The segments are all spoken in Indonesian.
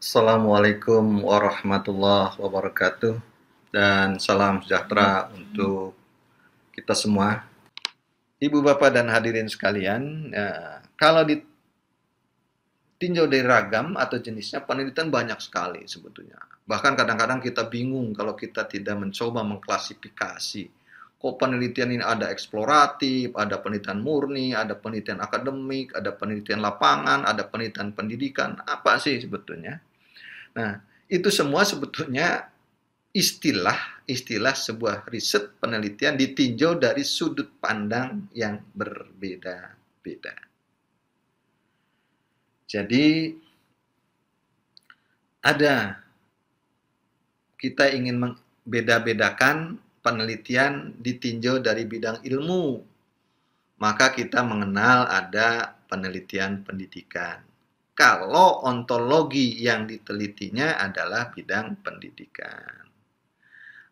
Assalamualaikum warahmatullahi wabarakatuh dan salam sejahtera untuk kita semua. Ibu bapak dan hadirin sekalian, kalau ditinjau dari ragam atau jenisnya penelitian banyak sekali sebetulnya. Bahkan kadang-kadang kita bingung kalau kita tidak mencoba mengklasifikasi. Kok penelitian ini ada eksploratif, ada penelitian murni, ada penelitian akademik, ada penelitian lapangan, ada penelitian pendidikan. Apa sih sebetulnya? Nah, itu semua sebetulnya istilah sebuah riset penelitian ditinjau dari sudut pandang yang berbeda-beda. Jadi kita ingin membeda-bedakan penelitian ditinjau dari bidang ilmu, maka kita mengenal ada penelitian pendidikan. Kalau ontologi yang ditelitinya adalah bidang pendidikan.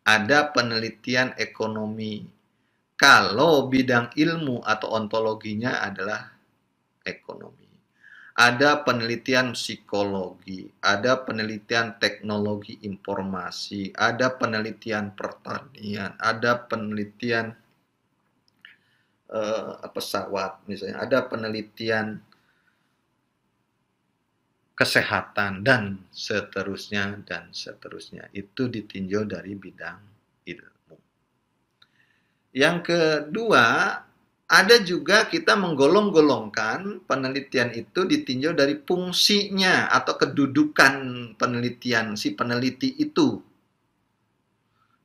Ada penelitian ekonomi. Kalau bidang ilmu atau ontologinya adalah ekonomi. Ada penelitian psikologi, ada penelitian teknologi informasi, ada penelitian pertanian, ada penelitian pesawat misalnya, ada penelitian kesehatan dan seterusnya dan seterusnya. Itu ditinjau dari bidang ilmu. Yang kedua, ada juga kita menggolong-golongkan penelitian itu ditinjau dari fungsinya atau kedudukan penelitian si peneliti itu.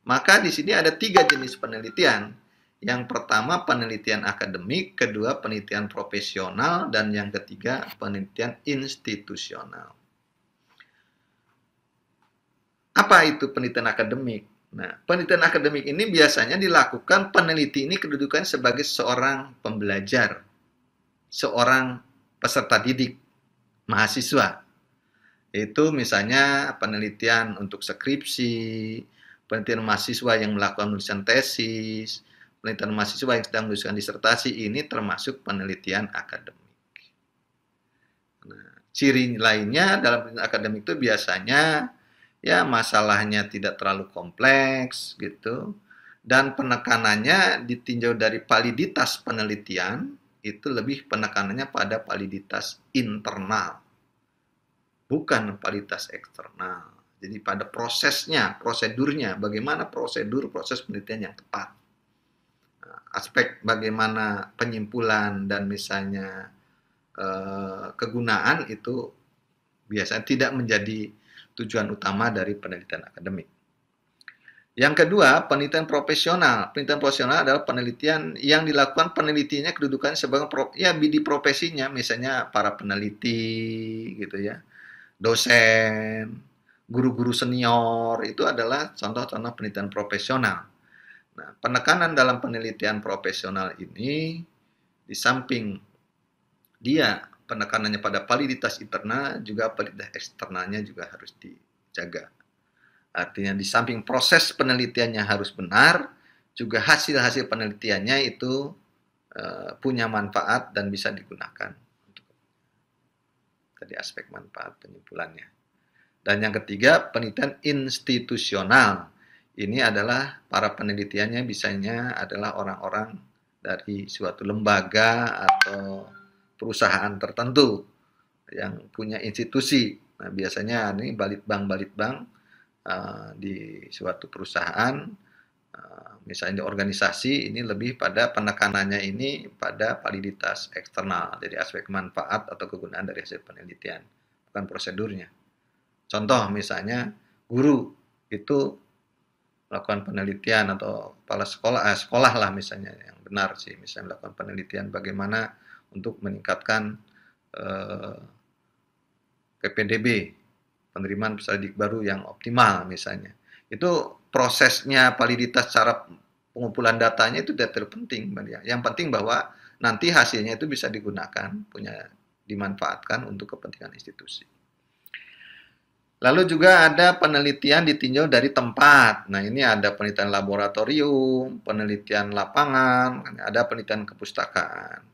Maka di sini ada 3 jenis penelitian. Yang pertama penelitian akademik, kedua penelitian profesional, dan yang ketiga penelitian institusional. Apa itu penelitian akademik? Nah, penelitian akademik ini biasanya dilakukan peneliti ini kedudukan sebagai seorang pembelajar, seorang peserta didik, mahasiswa. Itu misalnya penelitian untuk skripsi, penelitian mahasiswa yang melakukan penulisan tesis, penelitian mahasiswa yang sedang menuliskan disertasi, ini termasuk penelitian akademik. Nah, ciri lainnya dalam penelitian akademik itu biasanya ya masalahnya tidak terlalu kompleks gitu, dan penekanannya ditinjau dari validitas penelitian itu lebih penekanannya pada validitas internal, bukan validitas eksternal. Jadi pada prosesnya, prosedurnya, bagaimana proses penelitian yang tepat. Aspek bagaimana penyimpulan dan misalnya kegunaan itu biasanya tidak menjadi tujuan utama dari penelitian akademik. Yang kedua, penelitian profesional. Penelitian profesional adalah penelitian yang dilakukan penelitinya kedudukannya sebagai di profesinya, misalnya para peneliti gitu ya, dosen, guru-guru senior, itu adalah contoh-contoh penelitian profesional. Nah, penekanan dalam penelitian profesional ini di samping dia penekanannya pada validitas internal, juga validitas eksternalnya juga harus dijaga. Artinya di samping proses penelitiannya harus benar, juga hasil-hasil penelitiannya itu punya manfaat dan bisa digunakan. Tadi aspek manfaat penyimpulannya. Dan yang ketiga, penelitian institusional. Ini adalah para penelitiannya biasanya adalah orang-orang dari suatu lembaga atau perusahaan tertentu yang punya institusi. Nah, biasanya ini balitbank di suatu perusahaan, misalnya di organisasi, ini lebih pada penekanannya ini pada validitas eksternal, jadi aspek manfaat atau kegunaan dari hasil penelitian, bukan prosedurnya. Contoh misalnya guru itu melakukan penelitian atau kepala sekolah lah misalnya, yang benar sih, misalnya melakukan penelitian bagaimana untuk meningkatkan PPDB, penerimaan peserta didik baru yang optimal misalnya. Itu prosesnya, validitas cara pengumpulan datanya itu tidak terpenting. Yang penting bahwa nanti hasilnya itu bisa digunakan, dimanfaatkan untuk kepentingan institusi. Lalu juga ada penelitian ditinjau dari tempat. Nah, ini ada penelitian laboratorium, penelitian lapangan, ada penelitian kepustakaan.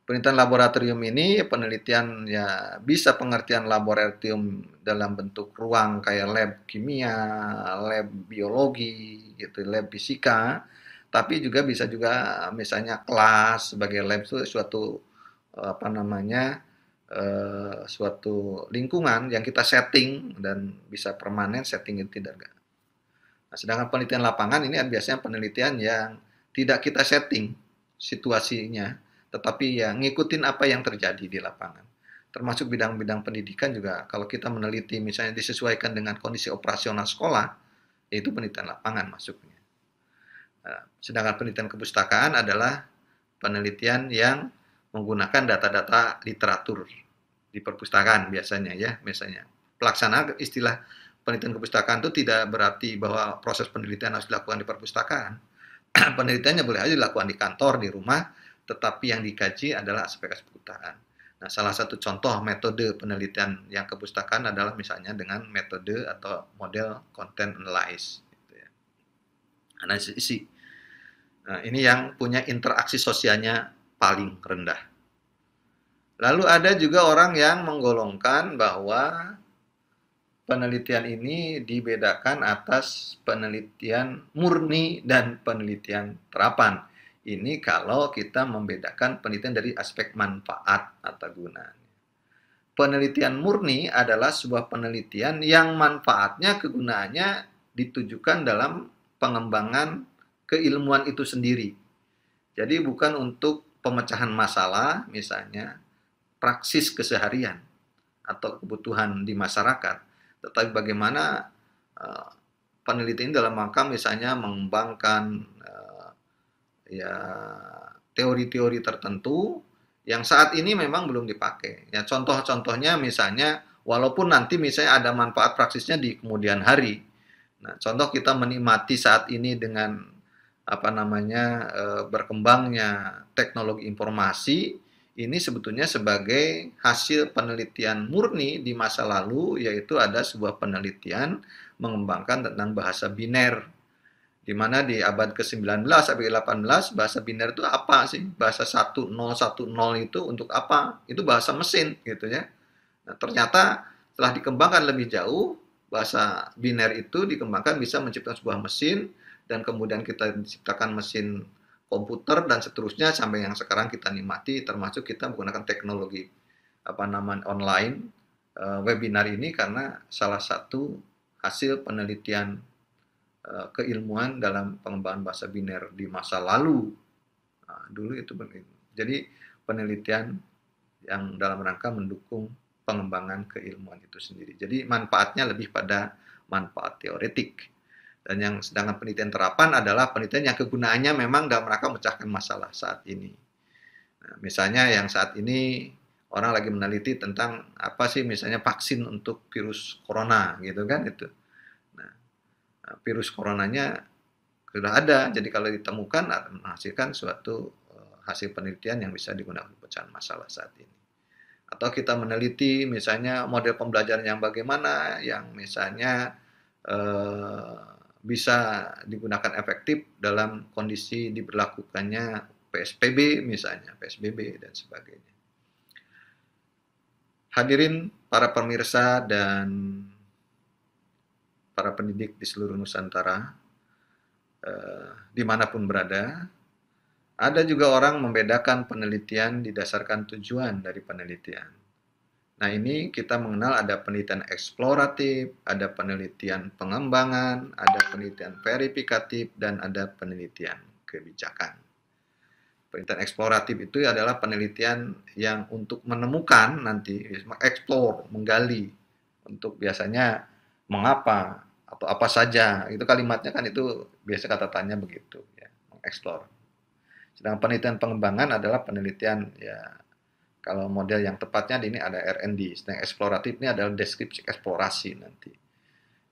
Penelitian laboratorium ini penelitian ya bisa pengertian laboratorium dalam bentuk ruang kayak lab kimia, lab biologi, gitu, lab fisika, tapi juga bisa juga misalnya kelas sebagai lab itu suatu apa namanya suatu lingkungan yang kita setting dan bisa permanen setting itu tidak. Nah, sedangkan penelitian lapangan ini biasanya penelitian yang tidak kita setting situasinya, tetapi ya ngikutin apa yang terjadi di lapangan. Termasuk bidang-bidang pendidikan juga, kalau kita meneliti misalnya disesuaikan dengan kondisi operasional sekolah, yaitu penelitian lapangan masuknya. Nah, sedangkan penelitian kepustakaan adalah penelitian yang menggunakan data-data literatur di perpustakaan biasanya ya, misalnya. Pelaksanaan istilah penelitian kepustakaan itu tidak berarti bahwa proses penelitian harus dilakukan di perpustakaan. Penelitiannya boleh aja dilakukan di kantor, di rumah, tetapi yang dikaji adalah aspek-aspek kepustakaan. Nah, salah satu contoh metode penelitian yang kepustakaan adalah misalnya dengan metode atau model content analysis. Gitu ya. Analisis isi. Nah, ini yang punya interaksi sosialnya paling rendah. Lalu ada juga orang yang menggolongkan bahwa penelitian ini dibedakan atas penelitian murni dan penelitian terapan. Ini kalau kita membedakan penelitian dari aspek manfaat atau gunanya. Penelitian murni adalah sebuah penelitian yang manfaatnya, kegunaannya ditujukan dalam pengembangan keilmuan itu sendiri. Jadi bukan untuk pemecahan masalah, misalnya praksis keseharian atau kebutuhan di masyarakat, tetapi bagaimana penelitian dalam rangka misalnya mengembangkan ya teori-teori tertentu yang saat ini memang belum dipakai. Ya contoh-contohnya misalnya walaupun nanti misalnya ada manfaat praksisnya di kemudian hari. Nah, contoh kita menikmati saat ini dengan apa namanya berkembangnya teknologi informasi ini sebetulnya sebagai hasil penelitian murni di masa lalu, yaitu ada sebuah penelitian mengembangkan tentang bahasa biner, di mana di abad ke-19 sampai ke-18 bahasa biner itu apa sih? Bahasa 1010 itu untuk apa? Itu bahasa mesin gitu ya. Nah, ternyata setelah dikembangkan lebih jauh, bahasa biner itu dikembangkan bisa menciptakan sebuah mesin, dan kemudian kita menciptakan mesin komputer dan seterusnya sampai yang sekarang kita nikmati, termasuk kita menggunakan teknologi apa namanya online webinar ini karena salah satu hasil penelitian keilmuan dalam pengembangan bahasa biner di masa lalu. Nah, dulu itu jadi penelitian yang dalam rangka mendukung pengembangan keilmuan itu sendiri. Jadi manfaatnya lebih pada manfaat teoretik. Dan yang sedangkan penelitian terapan adalah penelitian yang kegunaannya memang dalam rangka memecahkan masalah saat ini. Nah, misalnya yang saat ini orang lagi meneliti tentang apa sih misalnya vaksin untuk virus corona gitu kan itu. Nah, virus coronanya sudah ada, jadi kalau ditemukan menghasilkan suatu hasil penelitian yang bisa digunakan untuk pecahan masalah saat ini. Atau kita meneliti misalnya model pembelajaran yang bagaimana, yang misalnya bisa digunakan efektif dalam kondisi diberlakukannya PSBB misalnya, PSBB dan sebagainya. Hadirin para pemirsa dan para pendidik di seluruh Nusantara, dimanapun berada, ada juga orang membedakan penelitian didasarkan tujuan dari penelitian. Nah, ini kita mengenal ada penelitian eksploratif, ada penelitian pengembangan, ada penelitian verifikatif, dan ada penelitian kebijakan. Penelitian eksploratif itu adalah penelitian yang untuk menemukan nanti, mengeksplor, menggali, untuk biasanya mengapa atau apa saja. Itu kalimatnya kan itu biasa kata tanya begitu, ya, mengeksplor. Sedangkan penelitian pengembangan adalah penelitian ya kalau model yang tepatnya ini ada R&D, sedang eksploratif ini adalah deskripsi eksplorasi nanti.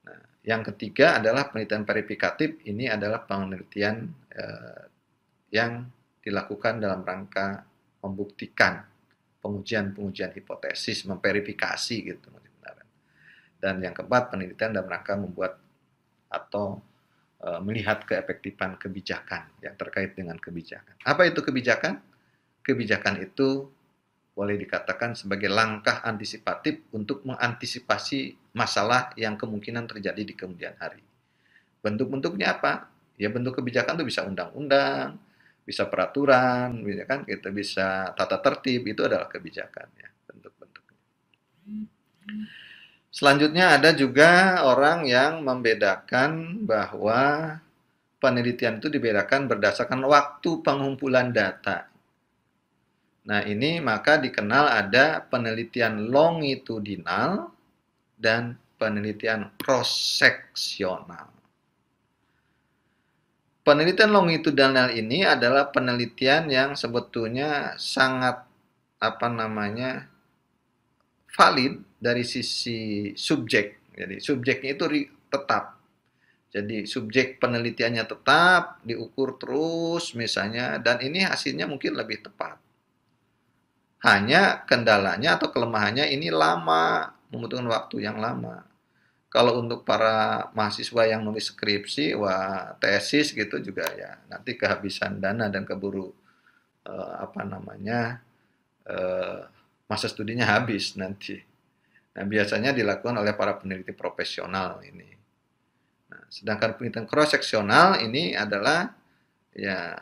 Nah, yang ketiga adalah penelitian verifikatif, ini adalah penelitian yang dilakukan dalam rangka membuktikan pengujian-pengujian hipotesis, memverifikasi gitu. Dan yang keempat penelitian dalam rangka membuat atau melihat keefektifan kebijakan yang terkait dengan kebijakan. Apa itu kebijakan? kebijakan itu boleh dikatakan sebagai langkah antisipatif untuk mengantisipasi masalah yang kemungkinan terjadi di kemudian hari. Bentuk-bentuknya apa? Ya bentuk kebijakan itu bisa undang-undang, bisa peraturan, ya kan? Kita bisa tata tertib, itu adalah kebijakan ya, bentuk-bentuknya. Selanjutnya ada juga orang yang membedakan bahwa penelitian itu dibedakan berdasarkan waktu pengumpulan data. Nah, ini maka dikenal ada penelitian longitudinal dan penelitian cross-seksional. Penelitian longitudinal ini adalah penelitian yang sebetulnya sangat valid dari sisi subjek. Jadi subjeknya itu tetap. Jadi subjek penelitiannya tetap diukur terus misalnya, dan ini hasilnya mungkin lebih tepat. Hanya kendalanya atau kelemahannya ini lama, membutuhkan waktu yang lama. Kalau untuk para mahasiswa yang nulis skripsi, tesis gitu juga ya, nanti kehabisan dana dan keburu masa studinya habis nanti. Nah, biasanya dilakukan oleh para peneliti profesional ini. Nah, sedangkan penelitian cross-seksional ini adalah ya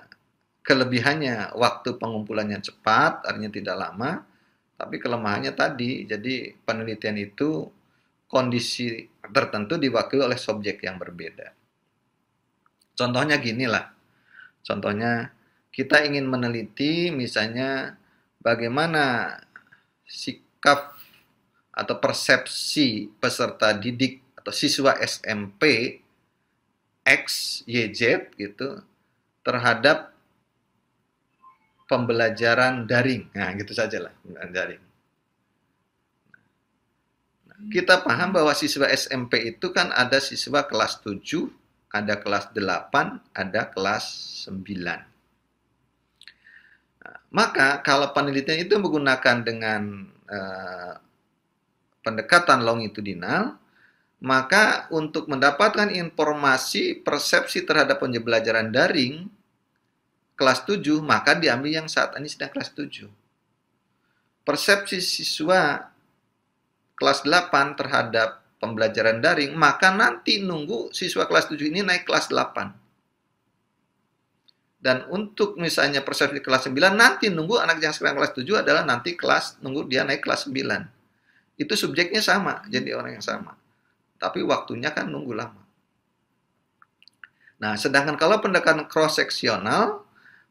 kelebihannya waktu pengumpulannya cepat, artinya tidak lama, tapi kelemahannya tadi, jadi penelitian itu kondisi tertentu diwakili oleh subjek yang berbeda. Contohnya gini lah, contohnya kita ingin meneliti misalnya bagaimana sikap atau persepsi peserta didik atau siswa SMP X, Y, Z gitu terhadap pembelajaran daring. Nah, gitu sajalah, daring. Kita paham bahwa siswa SMP itu kan ada siswa kelas 7, ada kelas 8, ada kelas 9. Nah, maka kalau penelitian itu menggunakan dengan pendekatan longitudinal, maka untuk mendapatkan informasi persepsi terhadap pembelajaran daring kelas 7, maka diambil yang saat ini sedang kelas 7. Persepsi siswa kelas 8 terhadap pembelajaran daring, maka nanti nunggu siswa kelas 7 ini naik kelas 8. Dan untuk misalnya persepsi kelas 9, nanti nunggu anak yang sekarang kelas 7 adalah nanti nunggu dia naik kelas 9. Itu subjeknya sama, jadi orang yang sama. Tapi waktunya kan nunggu lama. Nah, sedangkan kalau pendekatan cross-seksional,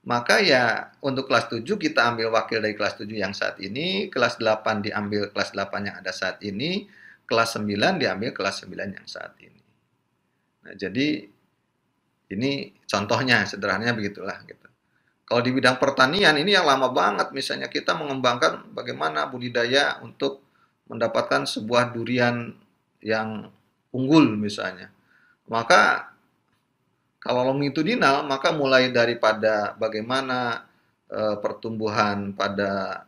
maka ya untuk kelas 7 kita ambil wakil dari kelas 7 yang saat ini, kelas 8 diambil kelas 8 yang ada saat ini, kelas 9 diambil kelas 9 yang saat ini. Nah, jadi ini contohnya, sederhananya begitulah gitu. Kalau di bidang pertanian ini yang lama banget, misalnya kita mengembangkan bagaimana budidaya untuk mendapatkan sebuah durian yang unggul misalnya. Maka kalau longitudinal, maka mulai daripada bagaimana pertumbuhan pada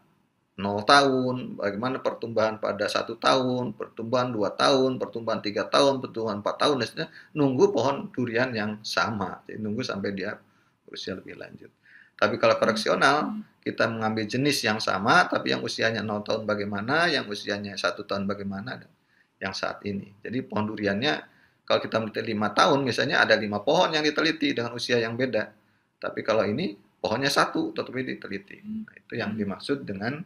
0 tahun, bagaimana pertumbuhan pada 1 tahun, pertumbuhan 2 tahun, pertumbuhan 3 tahun, pertumbuhan 4 tahun, dan seterusnya, nunggu pohon durian yang sama. Jadi nunggu sampai dia berusia lebih lanjut. Tapi kalau koreksional, kita mengambil jenis yang sama, tapi yang usianya 0 tahun bagaimana, yang usianya 1 tahun bagaimana, dan yang saat ini. Jadi pohon duriannya, kalau kita meneliti 5 tahun, misalnya ada 5 pohon yang diteliti dengan usia yang beda. Tapi kalau ini, pohonnya 1, tetapi diteliti. Nah, itu yang dimaksud dengan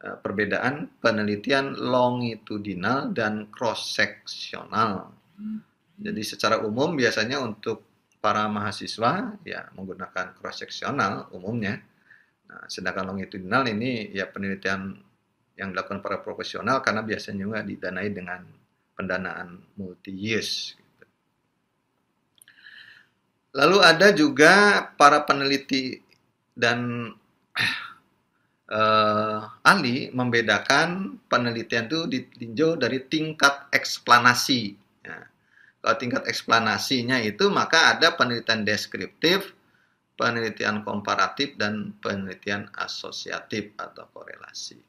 perbedaan penelitian longitudinal dan cross-seksional. Jadi secara umum biasanya untuk para mahasiswa, ya menggunakan cross-seksional umumnya. Nah, sedangkan longitudinal ini ya penelitian yang dilakukan para profesional karena biasanya juga didanai dengan pendanaan multi-years. Lalu ada juga para peneliti dan ahli membedakan penelitian itu ditinjau dari tingkat eksplanasi. Ya. Kalau tingkat eksplanasinya itu maka ada penelitian deskriptif, penelitian komparatif, dan penelitian asosiatif atau korelasi.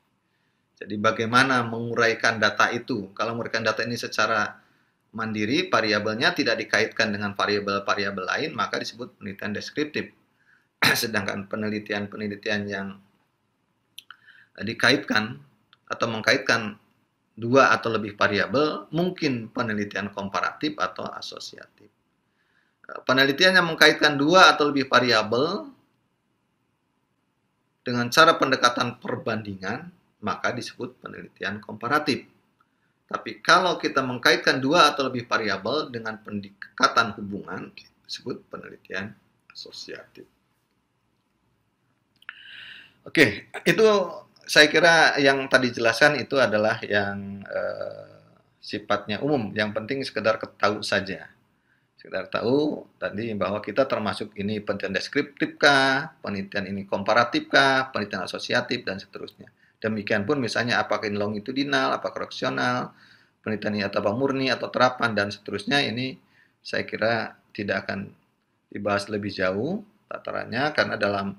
Jadi bagaimana menguraikan data itu? Kalau menguraikan data ini secara mandiri, variabelnya tidak dikaitkan dengan variabel-variabel lain, maka disebut penelitian deskriptif. Sedangkan penelitian-penelitian yang dikaitkan atau mengkaitkan dua atau lebih variabel mungkin penelitian komparatif atau asosiatif. Penelitian yang mengkaitkan dua atau lebih variabel dengan cara pendekatan perbandingan maka disebut penelitian komparatif. Tapi kalau kita mengkaitkan dua atau lebih variabel dengan pendekatan hubungan disebut penelitian asosiatif. Oke, itu saya kira yang tadi jelaskan itu adalah yang sifatnya umum. Yang penting sekedar tahu saja. Sekedar tahu tadi bahwa kita termasuk ini penelitian deskriptif kah, penelitian ini komparatif kah, penelitian asosiatif, dan seterusnya. Demikian pun misalnya apakah ini longitudinal, apakah koreksional, penelitian ini atau murni, atau terapan, dan seterusnya. Ini saya kira tidak akan dibahas lebih jauh tatarannya, karena dalam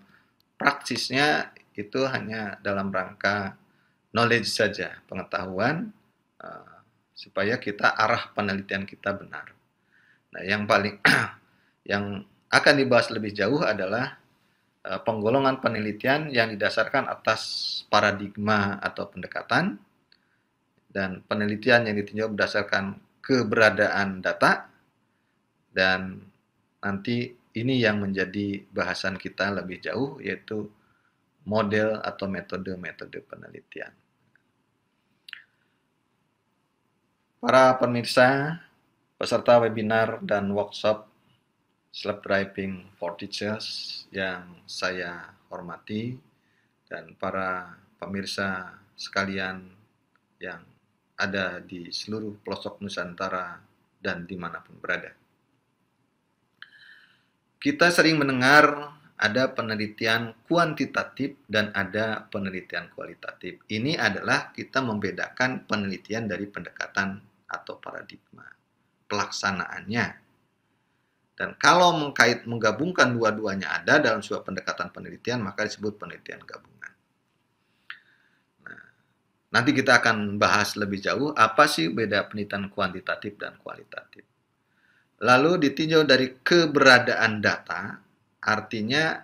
praksisnya itu hanya dalam rangka knowledge saja, pengetahuan, supaya kita arah penelitian kita benar. Nah, yang paling yang akan dibahas lebih jauh adalah penggolongan penelitian yang didasarkan atas paradigma atau pendekatan, dan penelitian yang ditinjau berdasarkan keberadaan data, dan nanti ini yang menjadi bahasan kita lebih jauh, yaitu model atau metode-metode penelitian. Para pemirsa, peserta webinar dan workshop Sleep Driving for Teachers yang saya hormati, dan para pemirsa sekalian yang ada di seluruh pelosok Nusantara dan dimanapun berada. Kita sering mendengar ada penelitian kuantitatif dan ada penelitian kualitatif. Ini adalah kita membedakan penelitian dari pendekatan atau paradigma pelaksanaannya. Dan kalau menggabungkan dua-duanya ada dalam sebuah pendekatan penelitian, maka disebut penelitian gabungan. Nah, nanti kita akan bahas lebih jauh apa sih beda penelitian kuantitatif dan kualitatif. Lalu ditinjau dari keberadaan data, artinya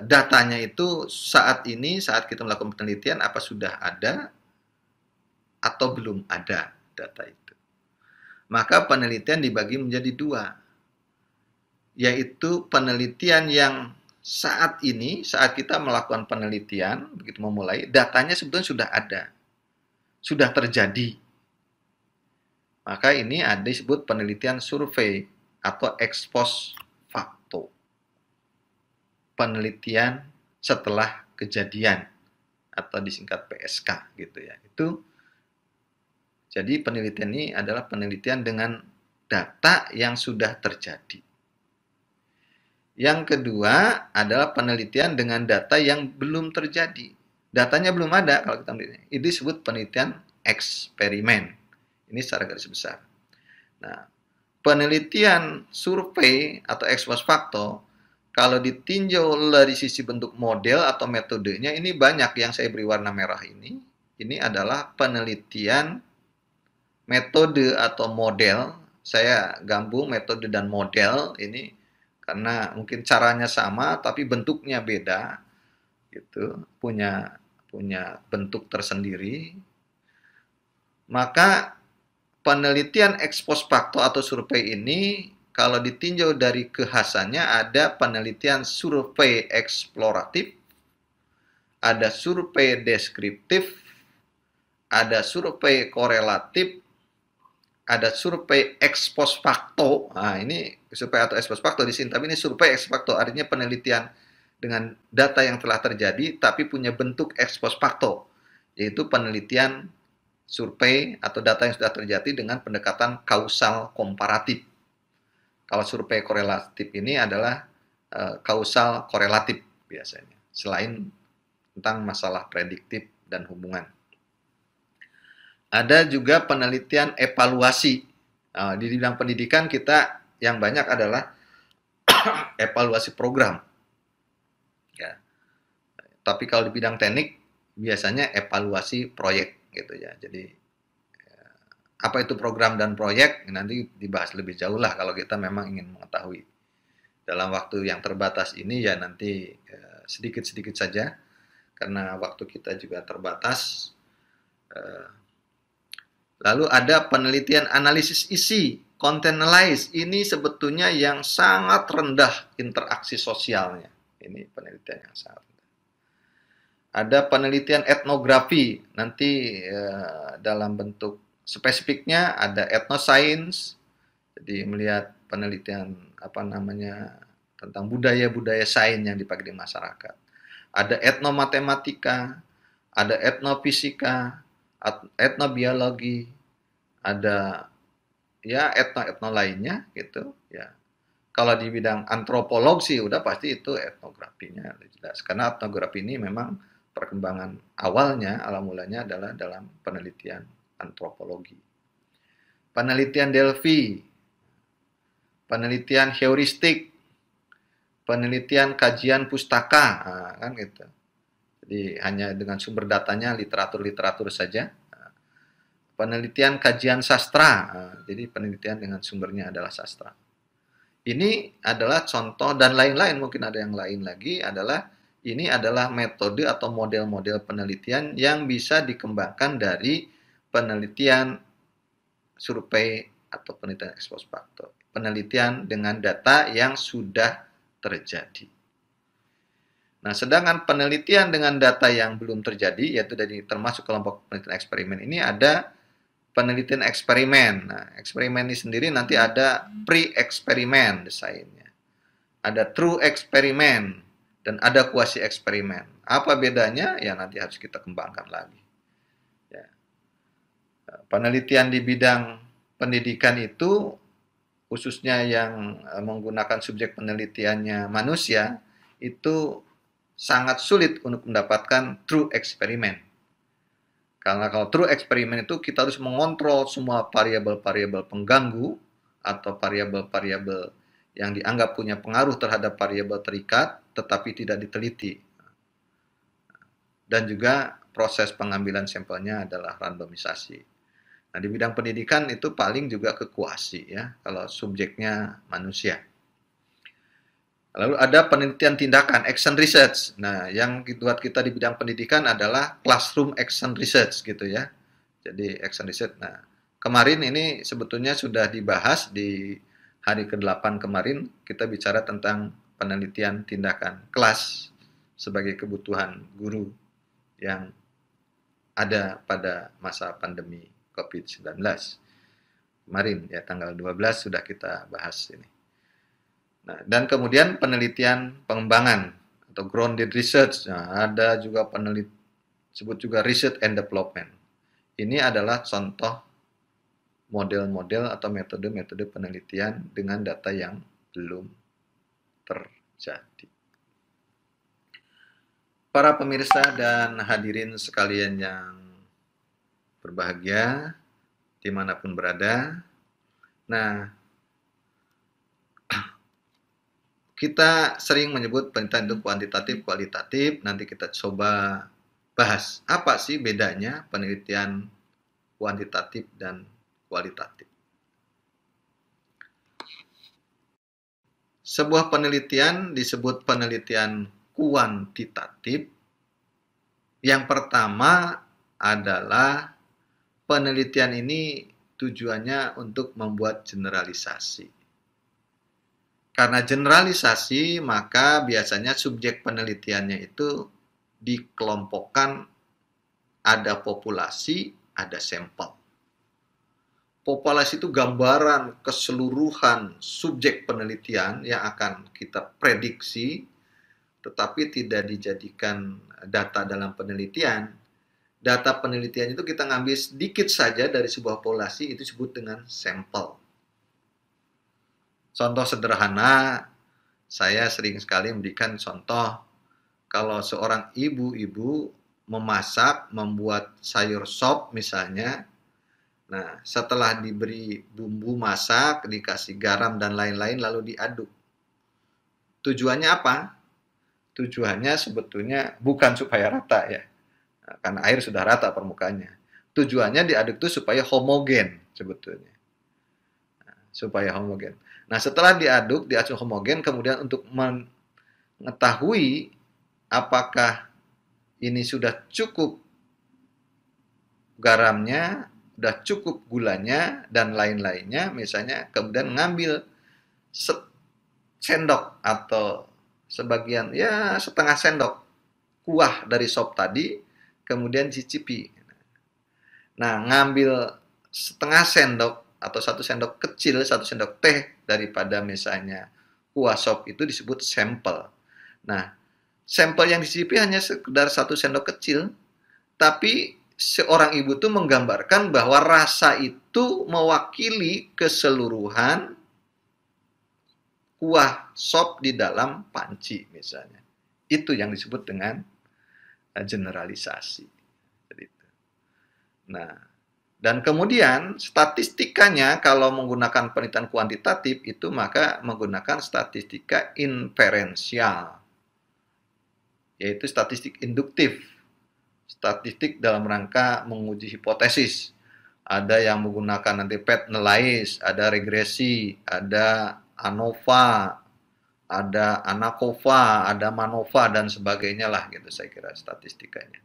datanya itu saat kita melakukan penelitian, apa sudah ada atau belum ada data itu. Maka penelitian dibagi menjadi dua, yaitu penelitian yang saat kita melakukan penelitian, begitu memulai, datanya sebetulnya sudah ada, sudah terjadi. Maka ini ada disebut penelitian survei atau ex post facto. Penelitian setelah kejadian atau disingkat PSK gitu ya. Jadi penelitian ini adalah penelitian dengan data yang sudah terjadi. Yang kedua adalah penelitian dengan data yang belum terjadi. Datanya belum ada kalau kita melihatnya. Itu disebut penelitian eksperimen. Ini secara garis besar. Nah, penelitian survei atau ex post facto, kalau ditinjau dari sisi bentuk model atau metodenya, ini banyak yang saya beri warna merah ini. Ini adalah penelitian metode atau model. Saya gabung metode dan model ini karena mungkin caranya sama tapi bentuknya beda. Gitu, punya bentuk tersendiri. Maka penelitian ex post facto atau survei ini, kalau ditinjau dari kekhasannya, ada penelitian survei eksploratif, ada survei deskriptif, ada survei korelatif, ada survei ex post facto. Nah, ini survei atau ex post facto di sini, tapi ini survei ex facto, artinya penelitian dengan data yang telah terjadi, tapi punya bentuk ex post facto, yaitu penelitian survei atau data yang sudah terjadi dengan pendekatan kausal komparatif. Kalau survei korelatif ini adalah kausal korelatif biasanya, selain tentang masalah prediktif dan hubungan. Ada juga penelitian evaluasi. Di bidang pendidikan kita yang banyak adalah evaluasi program. Ya. Tapi kalau di bidang teknik biasanya evaluasi proyek gitu ya. Jadi apa itu program dan proyek nanti dibahas lebih jauh lah kalau kita memang ingin mengetahui. dalam waktu yang terbatas ini ya nanti sedikit-sedikit saja, karena waktu kita juga terbatas. Lalu ada penelitian analisis isi, content analysis. Ini sebetulnya yang sangat rendah interaksi sosialnya. Ini penelitian yang sangat rendah. Ada penelitian etnografi, nanti dalam bentuk spesifiknya ada etnoscience, jadi melihat penelitian tentang budaya-budaya sains yang dipakai di masyarakat. Ada etnomatematika, ada etnofisika, etnobiologi, ada ya etno-etno lainnya gitu ya. Kalau di bidang antropologi udah pasti itu etnografinya jelas, karena etnografi ini memang perkembangan awalnya, awal mulanya adalah dalam penelitian antropologi. Penelitian Delphi, penelitian heuristik, penelitian kajian pustaka, kan gitu. Jadi hanya dengan sumber datanya literatur-literatur saja. Penelitian kajian sastra, jadi penelitian dengan sumbernya adalah sastra. Ini adalah contoh dan lain-lain, mungkin ada yang lain lagi, ini adalah metode atau model-model penelitian yang bisa dikembangkan dari penelitian survei atau penelitian ex post facto. Penelitian dengan data yang sudah terjadi. Nah, sedangkan penelitian dengan data yang belum terjadi, yaitu termasuk kelompok penelitian eksperimen, ini ada penelitian eksperimen. Nah, eksperimen ini sendiri nanti ada pre-eksperimen desainnya. Ada true eksperimen dan ada quasi eksperimen. Apa bedanya? Ya nanti harus kita kembangkan lagi. Ya. Penelitian di bidang pendidikan itu khususnya yang menggunakan subjek penelitiannya manusia itu sangat sulit untuk mendapatkan true eksperimen. Karena kalau true eksperimen itu kita harus mengontrol semua variabel-variabel pengganggu atau variabel-variabel yang dianggap punya pengaruh terhadap variabel terikat tetapi tidak diteliti. Dan juga proses pengambilan sampelnya adalah randomisasi. Nah, di bidang pendidikan itu paling juga ke kuasi ya, kalau subjeknya manusia. Lalu ada penelitian tindakan, action research. Nah, yang buat kita di bidang pendidikan adalah classroom action research gitu ya. Jadi action research. Nah, kemarin ini sebetulnya sudah dibahas di hari ke-8 kemarin, kita bicara tentang penelitian tindakan kelas sebagai kebutuhan guru yang ada pada masa pandemi COVID-19. Kemarin ya tanggal 12 sudah kita bahas ini. Nah, dan kemudian penelitian pengembangan atau grounded research. Nah, ada juga sebut juga research and development. Ini adalah contoh model-model atau metode-metode penelitian dengan data yang belum terjadi. Para pemirsa dan hadirin sekalian yang berbahagia, dimanapun berada. Nah, kita sering menyebut penelitian itu kuantitatif, kualitatif. Nanti kita coba bahas apa sih bedanya penelitian kuantitatif dan kualitatif. Sebuah penelitian disebut penelitian kuantitatif. Yang pertama adalah penelitian ini tujuannya untuk membuat generalisasi. Karena generalisasi, maka biasanya subjek penelitiannya itu dikelompokkan ada populasi, ada sampel. Populasi itu gambaran keseluruhan subjek penelitian yang akan kita prediksi, tetapi tidak dijadikan data dalam penelitian. Data penelitian itu kita ngambil sedikit saja dari sebuah populasi, itu disebut dengan sampel. Contoh sederhana, saya sering sekali memberikan contoh, kalau seorang ibu-ibu memasak, membuat sayur sop misalnya, nah setelah diberi bumbu masak, dikasih garam dan lain-lain, lalu diaduk. Tujuannya apa? Tujuannya sebetulnya bukan supaya rata ya, karena air sudah rata permukaannya. Tujuannya diaduk itu supaya homogen sebetulnya. supaya homogen. Nah, setelah diaduk homogen, kemudian untuk mengetahui apakah ini sudah cukup garamnya, sudah cukup gulanya, dan lain-lainnya, misalnya kemudian ngambil sendok atau sebagian, ya setengah sendok kuah dari sop tadi, kemudian cicipi. Nah, ngambil setengah sendok atau satu sendok kecil, satu sendok teh daripada misalnya kuah sop itu disebut sampel. Nah, sampel yang dicicipi hanya sekedar satu sendok kecil, tapi seorang ibu tuh menggambarkan bahwa rasa itu mewakili keseluruhan kuah sop di dalam panci misalnya. Itu yang disebut dengan generalisasi. Nah, dan kemudian statistikanya kalau menggunakan penelitian kuantitatif itu maka menggunakan statistika inferensial, yaitu statistik induktif. Statistik dalam rangka menguji hipotesis. Ada yang menggunakan nanti Pet-Nelais, ada regresi, ada ANOVA, ada ANACOVA, ada MANOVA, dan sebagainya lah gitu saya kira statistikanya.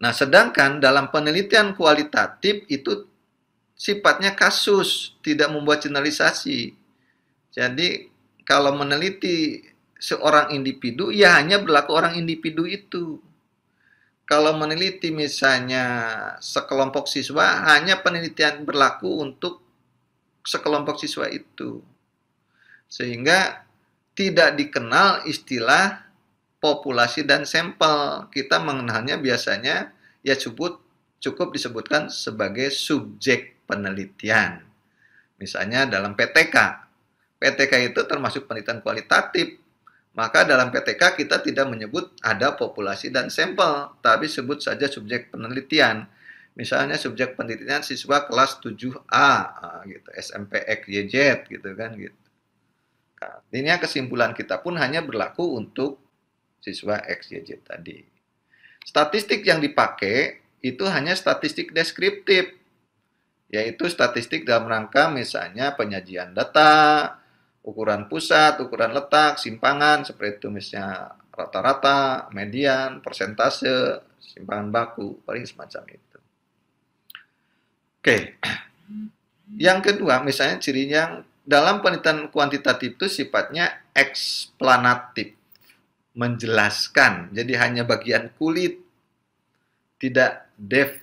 Nah, sedangkan dalam penelitian kualitatif itu sifatnya kasus, tidak membuat generalisasi. Jadi, kalau meneliti seorang individu, ya hanya berlaku orang individu itu. Kalau meneliti misalnya sekelompok siswa, hanya penelitian berlaku untuk sekelompok siswa itu. Sehingga tidak dikenal istilah populasi dan sampel. Kita mengenalnya biasanya ya cukup disebutkan sebagai subjek penelitian. Misalnya dalam PTK. PTK itu termasuk penelitian kualitatif. Maka dalam PTK kita tidak menyebut ada populasi dan sampel, tapi sebut saja subjek penelitian. Misalnya subjek penelitian siswa kelas 7A gitu, SMP XYZ gitu kan gitu. Artinya kesimpulan kita pun hanya berlaku untuk siswa XYZ tadi. Statistik yang dipakai itu hanya statistik deskriptif, yaitu statistik dalam rangka misalnya penyajian data, ukuran pusat, ukuran letak, simpangan, seperti itu misalnya rata-rata, median, persentase, simpangan baku, paling semacam itu. Oke. Yang kedua, misalnya cirinya dalam penelitian kuantitatif itu sifatnya eksplanatif, menjelaskan. Jadi hanya bagian kulit, tidak depth,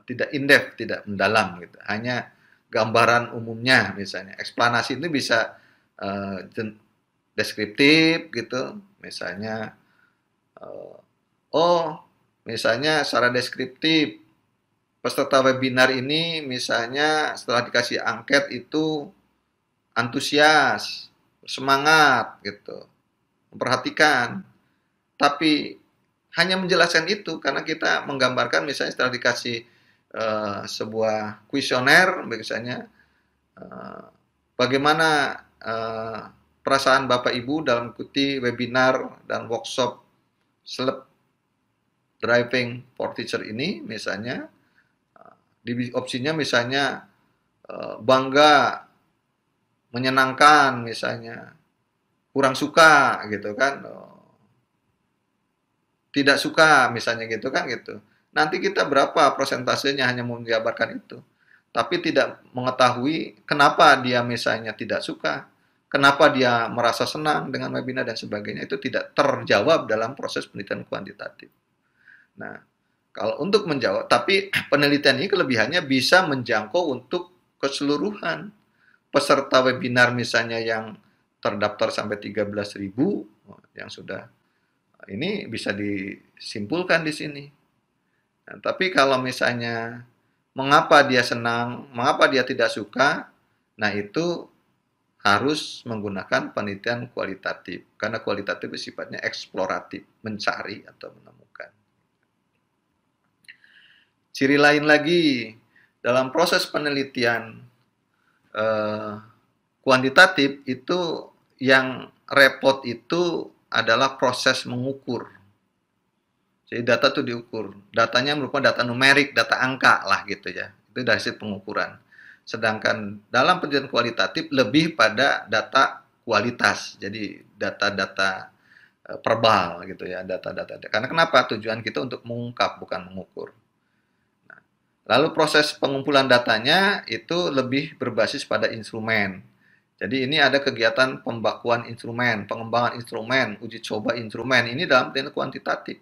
tidak in-depth, tidak mendalam gitu. Hanya gambaran umumnya misalnya. Eksplanasi ini bisa deskriptif gitu. Misalnya misalnya secara deskriptif peserta webinar ini misalnya setelah dikasih angket itu antusias, semangat gitu, memperhatikan. Tapi hanya menjelaskan itu karena kita menggambarkan misalnya setelah dikasih sebuah kuesioner misalnya bagaimana perasaan Bapak Ibu dalam mengikuti webinar dan workshop Sleep Driving for Teacher ini misalnya. Di opsinya misalnya bangga, menyenangkan misalnya, kurang suka gitu kan, tidak suka misalnya gitu kan gitu. Nanti kita berapa persentasenya hanya menggambarkan itu. Tapi tidak mengetahui kenapa dia misalnya tidak suka, kenapa dia merasa senang dengan webinar dan sebagainya, itu tidak terjawab dalam proses penelitian kuantitatif. Nah, kalau untuk menjawab, tapi penelitian ini kelebihannya bisa menjangkau untuk keseluruhan peserta webinar misalnya yang terdaftar sampai 13.000 yang sudah ini bisa disimpulkan di sini. Nah, tapi kalau misalnya mengapa dia senang, mengapa dia tidak suka, nah itu harus menggunakan penelitian kualitatif karena kualitatif sifatnya eksploratif, mencari atau menemukan. Ciri lain lagi dalam proses penelitian kuantitatif itu yang repot itu adalah proses mengukur. Jadi data itu diukur. Datanya merupakan data numerik, data angka lah gitu ya. Itu dari hasil pengukuran. Sedangkan dalam penelitian kualitatif lebih pada data kualitas. Jadi data-data verbal gitu ya, data-data. Karena kenapa? Tujuan kita untuk mengungkap bukan mengukur. Nah, lalu proses pengumpulan datanya itu lebih berbasis pada instrumen. Jadi ini ada kegiatan pembakuan instrumen, pengembangan instrumen, uji coba instrumen. Ini dalam penelitian kuantitatif.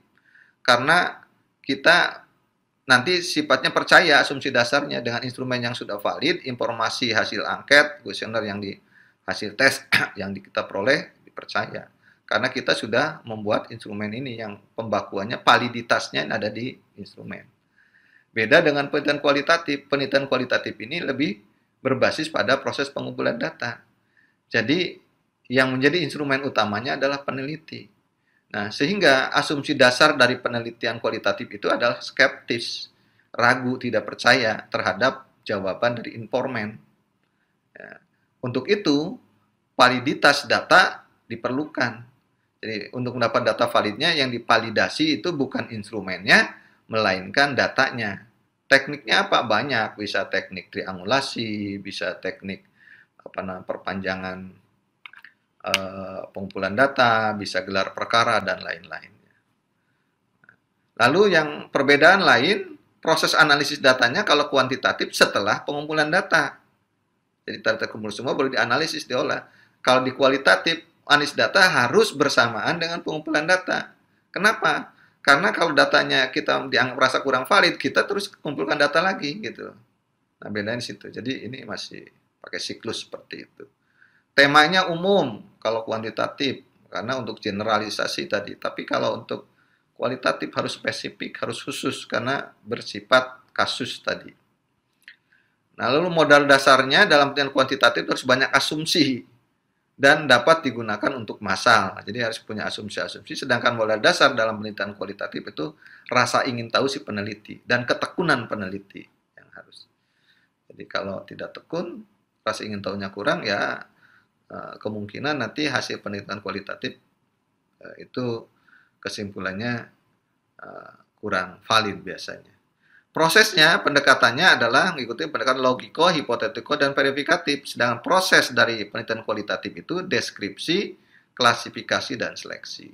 Karena kita nanti sifatnya percaya asumsi dasarnya dengan instrumen yang sudah valid, informasi hasil angket, kuesioner yang di hasil tes yang kita peroleh dipercaya. Karena kita sudah membuat instrumen ini yang pembakuannya, validitasnya ada di instrumen. Beda dengan penelitian kualitatif. Penelitian kualitatif ini lebih berbasis pada proses pengumpulan data. Jadi yang menjadi instrumen utamanya adalah peneliti. Nah, sehingga asumsi dasar dari penelitian kualitatif itu adalah skeptis, ragu, tidak percaya terhadap jawaban dari informan. Ya. Untuk itu, validitas data diperlukan. Jadi, untuk mendapat data validnya, yang divalidasi itu bukan instrumennya, melainkan datanya. Tekniknya apa? Banyak. Bisa teknik triangulasi, bisa teknik perpanjangan pengumpulan data, bisa gelar perkara, dan lain-lain. Lalu yang perbedaan lain, proses analisis datanya kalau kuantitatif setelah pengumpulan data. Jadi data terkumpul semua boleh dianalisis, diolah. Kalau di kualitatif, analisis data harus bersamaan dengan pengumpulan data. Kenapa? Karena kalau datanya kita dianggap merasa kurang valid, kita terus kumpulkan data lagi gitu. Nah, bedanya di situ. Jadi ini masih pakai siklus seperti itu. Temanya umum kalau kuantitatif, karena untuk generalisasi tadi. Tapi kalau untuk kualitatif harus spesifik, harus khusus, karena bersifat kasus tadi. Nah, lalu modal dasarnya dalam penelitian kuantitatif harus banyak asumsi dan dapat digunakan untuk massal. Jadi harus punya asumsi-asumsi, sedangkan modal dasar dalam penelitian kualitatif itu rasa ingin tahu si peneliti dan ketekunan peneliti yang harus. Jadi kalau tidak tekun, rasa ingin tahunya kurang, ya kemungkinan nanti hasil penelitian kualitatif itu kesimpulannya kurang valid biasanya. Prosesnya, pendekatannya adalah mengikuti pendekatan logiko, hipotetiko, dan verifikatif. Sedangkan proses dari penelitian kualitatif itu deskripsi, klasifikasi, dan seleksi.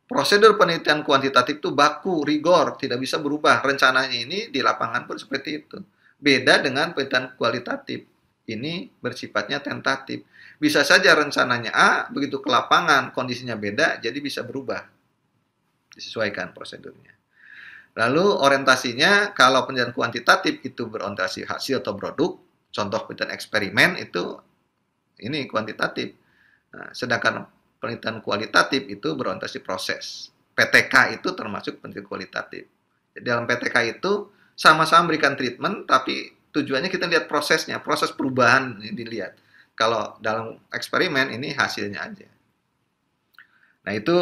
Prosedur penelitian kuantitatif itu baku, rigor, tidak bisa berubah. Rencananya ini di lapangan pun seperti itu. Beda dengan penelitian kualitatif. Ini bersifatnya tentatif. Bisa saja rencananya A, begitu ke lapangan kondisinya beda, jadi bisa berubah. Disesuaikan prosedurnya. Lalu orientasinya, kalau penelitian kuantitatif itu berorientasi hasil atau produk, contoh penelitian eksperimen itu ini kuantitatif. Nah, sedangkan penelitian kualitatif itu berorientasi proses. PTK itu termasuk penelitian kualitatif. Jadi dalam PTK itu sama-sama memberikan treatment, tapi tujuannya kita lihat prosesnya, proses perubahan ini dilihat. Kalau dalam eksperimen ini hasilnya aja. Nah, itu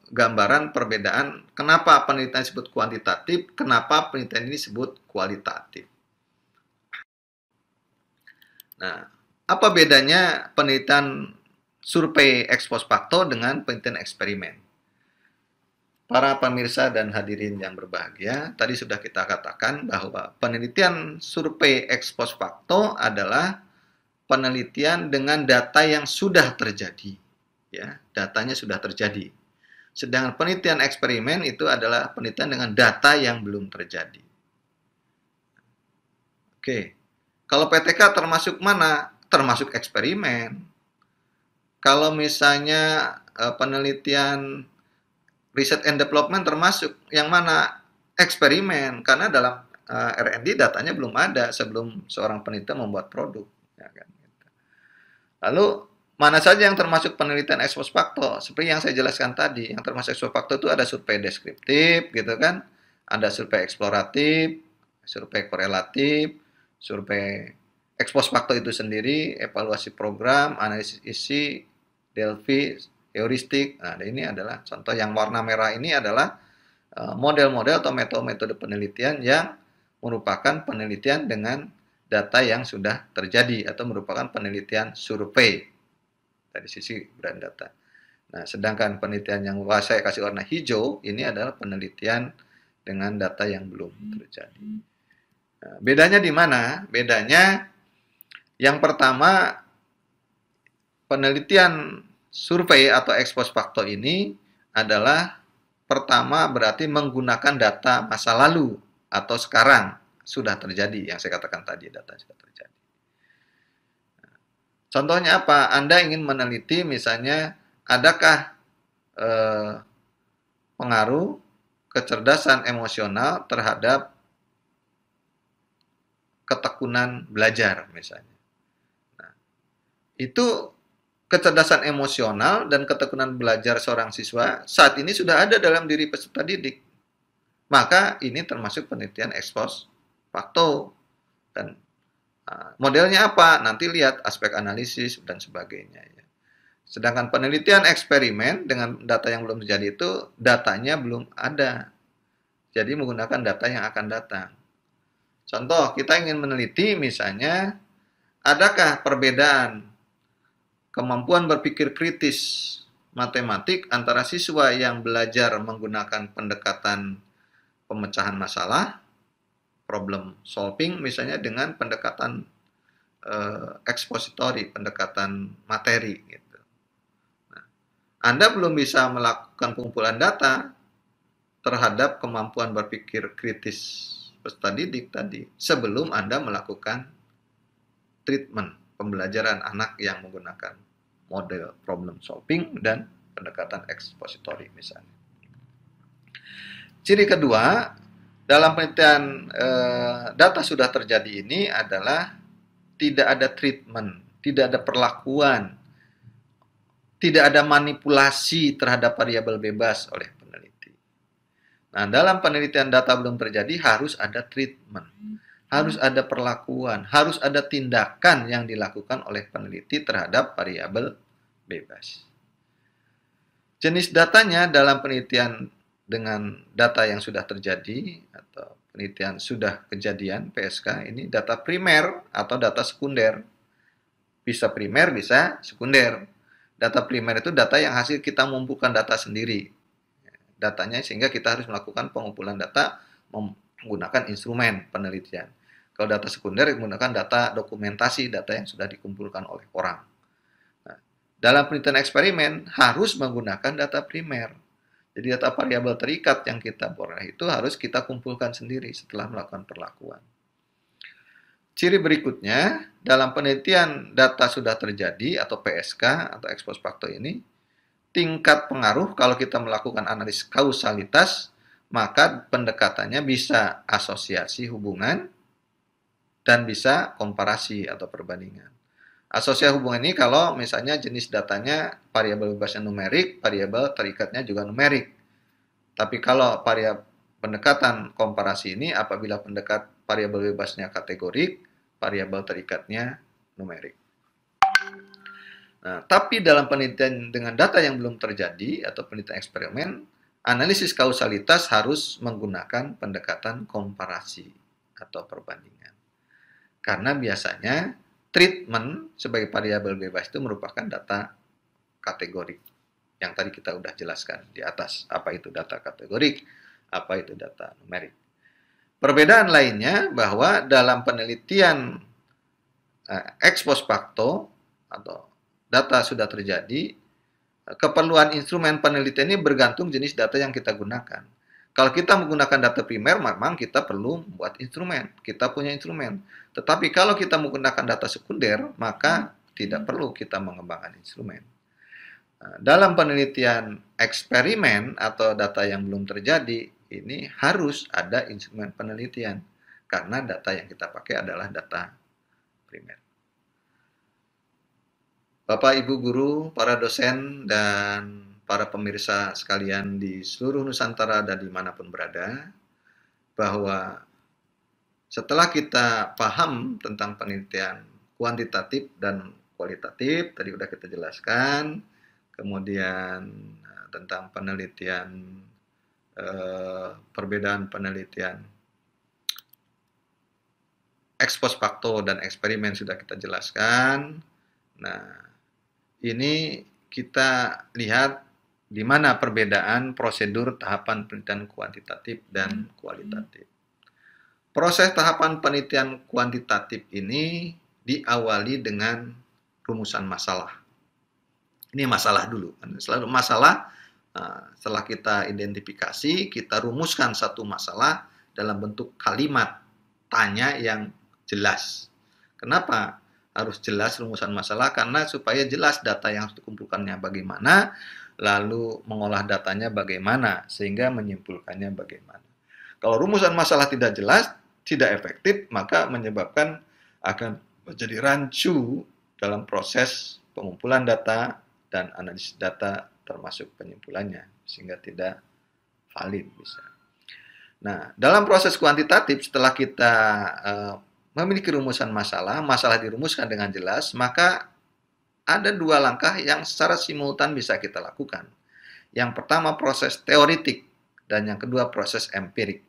gambaran perbedaan kenapa penelitian disebut kuantitatif, kenapa penelitian ini disebut kualitatif. Nah, apa bedanya penelitian survei ex post facto dengan penelitian eksperimen? Para pemirsa dan hadirin yang berbahagia, tadi sudah kita katakan bahwa penelitian survei ex post facto adalah penelitian dengan data yang sudah terjadi, ya, datanya sudah terjadi. Sedangkan penelitian eksperimen itu adalah penelitian dengan data yang belum terjadi. Oke, kalau PTK termasuk mana? Termasuk eksperimen. Kalau misalnya penelitian research and development termasuk yang mana? Eksperimen, karena dalam R&D datanya belum ada sebelum seorang peneliti membuat produk. Ya kan? Lalu mana saja yang termasuk penelitian ex post facto? Seperti yang saya jelaskan tadi, yang termasuk ex post facto itu ada survei deskriptif, gitu kan? Ada survei eksploratif, survei korelatif, survei ex post facto itu sendiri, evaluasi program, analisis isi, Delphi, heuristik. Nah, ini adalah contoh yang warna merah ini adalah model-model atau metode-metode penelitian yang merupakan penelitian dengan data yang sudah terjadi atau merupakan penelitian survei dari sisi brand data. Nah, sedangkan penelitian yang saya kasih warna hijau ini adalah penelitian dengan data yang belum terjadi. Nah, bedanya di mana? Bedanya Yang pertama, penelitian survei atau ex post facto ini adalah pertama berarti menggunakan data masa lalu atau sekarang sudah terjadi, yang saya katakan tadi, data sudah terjadi. Contohnya apa? Anda ingin meneliti misalnya adakah pengaruh kecerdasan emosional terhadap ketekunan belajar misalnya. Nah, itu kecerdasan emosional dan ketekunan belajar seorang siswa saat ini sudah ada dalam diri peserta didik. Maka ini termasuk penelitian ex post facto. Dan modelnya apa? Nanti lihat aspek analisis dan sebagainya. Ya. Sedangkan penelitian eksperimen dengan data yang belum terjadi itu datanya belum ada. Jadi menggunakan data yang akan datang. Contoh, kita ingin meneliti misalnya adakah perbedaan kemampuan berpikir kritis matematik antara siswa yang belajar menggunakan pendekatan pemecahan masalah, problem solving misalnya, dengan pendekatan ekspositori, pendekatan materi gitu. Nah, Anda belum bisa melakukan pengumpulan data terhadap kemampuan berpikir kritis peserta didik tadi sebelum Anda melakukan treatment pembelajaran anak yang menggunakan model problem solving dan pendekatan ekspositori misalnya. Ciri kedua, dalam penelitian data sudah terjadi ini adalah tidak ada treatment, tidak ada perlakuan, tidak ada manipulasi terhadap variabel bebas oleh peneliti. Nah, dalam penelitian data belum terjadi harus ada treatment, harus ada perlakuan, harus ada tindakan yang dilakukan oleh peneliti terhadap variabel bebas. Jenis datanya dalam penelitian dengan data yang sudah terjadi atau penelitian sudah kejadian PSK ini data primer atau data sekunder. Bisa primer, bisa sekunder. Data primer itu data yang hasil kita mengumpulkan data sendiri. Datanya sehingga kita harus melakukan pengumpulan data menggunakan instrumen penelitian. Kalau data sekunder menggunakan data dokumentasi, data yang sudah dikumpulkan oleh orang. Nah, dalam penelitian eksperimen harus menggunakan data primer. Jadi data variabel terikat yang kita peroleh itu harus kita kumpulkan sendiri setelah melakukan perlakuan. Ciri berikutnya, dalam penelitian data sudah terjadi atau PSK atau ex post facto ini, tingkat pengaruh kalau kita melakukan analisis kausalitas, maka pendekatannya bisa asosiasi hubungan dan bisa komparasi atau perbandingan. Asosiasi hubungan ini kalau misalnya jenis datanya variabel bebasnya numerik, variabel terikatnya juga numerik. Tapi kalau pendekatan komparasi ini apabila pendekat variabel bebasnya kategorik, variabel terikatnya numerik. Nah, tapi dalam penelitian dengan data yang belum terjadi atau penelitian eksperimen, analisis kausalitas harus menggunakan pendekatan komparasi atau perbandingan. Karena biasanya treatment sebagai variabel bebas itu merupakan data kategorik yang tadi kita udah jelaskan di atas. Apa itu data kategorik, apa itu data numerik. Perbedaan lainnya bahwa dalam penelitian ex post facto atau data sudah terjadi, keperluan instrumen penelitian ini bergantung jenis data yang kita gunakan. Kalau kita menggunakan data primer, memang kita perlu membuat instrumen. Kita punya instrumen. Tetapi kalau kita menggunakan data sekunder, maka tidak perlu kita mengembangkan instrumen. Dalam penelitian eksperimen atau data yang belum terjadi, ini harus ada instrumen penelitian. Karena data yang kita pakai adalah data primer. Bapak, Ibu guru, para dosen, dan para pemirsa sekalian di seluruh Nusantara dan dimanapun berada, bahwa setelah kita paham tentang penelitian kuantitatif dan kualitatif, tadi sudah kita jelaskan, kemudian tentang penelitian, perbedaan penelitian ex post facto dan eksperimen sudah kita jelaskan. Nah, ini kita lihat di mana perbedaan prosedur tahapan penelitian kuantitatif dan kualitatif. Proses tahapan penelitian kuantitatif ini diawali dengan rumusan masalah. Ini masalah dulu. Selalu masalah, setelah kita identifikasi, kita rumuskan satu masalah dalam bentuk kalimat tanya yang jelas. Kenapa harus jelas rumusan masalah? Karena supaya jelas data yang harus dikumpulkannya bagaimana, lalu mengolah datanya bagaimana, sehingga menyimpulkannya bagaimana. Kalau rumusan masalah tidak jelas, tidak efektif, maka menyebabkan akan menjadi rancu dalam proses pengumpulan data dan analisis data termasuk penyimpulannya, sehingga tidak valid bisa. Nah, dalam proses kuantitatif setelah kita memiliki rumusan masalah, masalah dirumuskan dengan jelas, maka ada dua langkah yang secara simultan bisa kita lakukan. Yang pertama proses teoritik dan yang kedua proses empirik.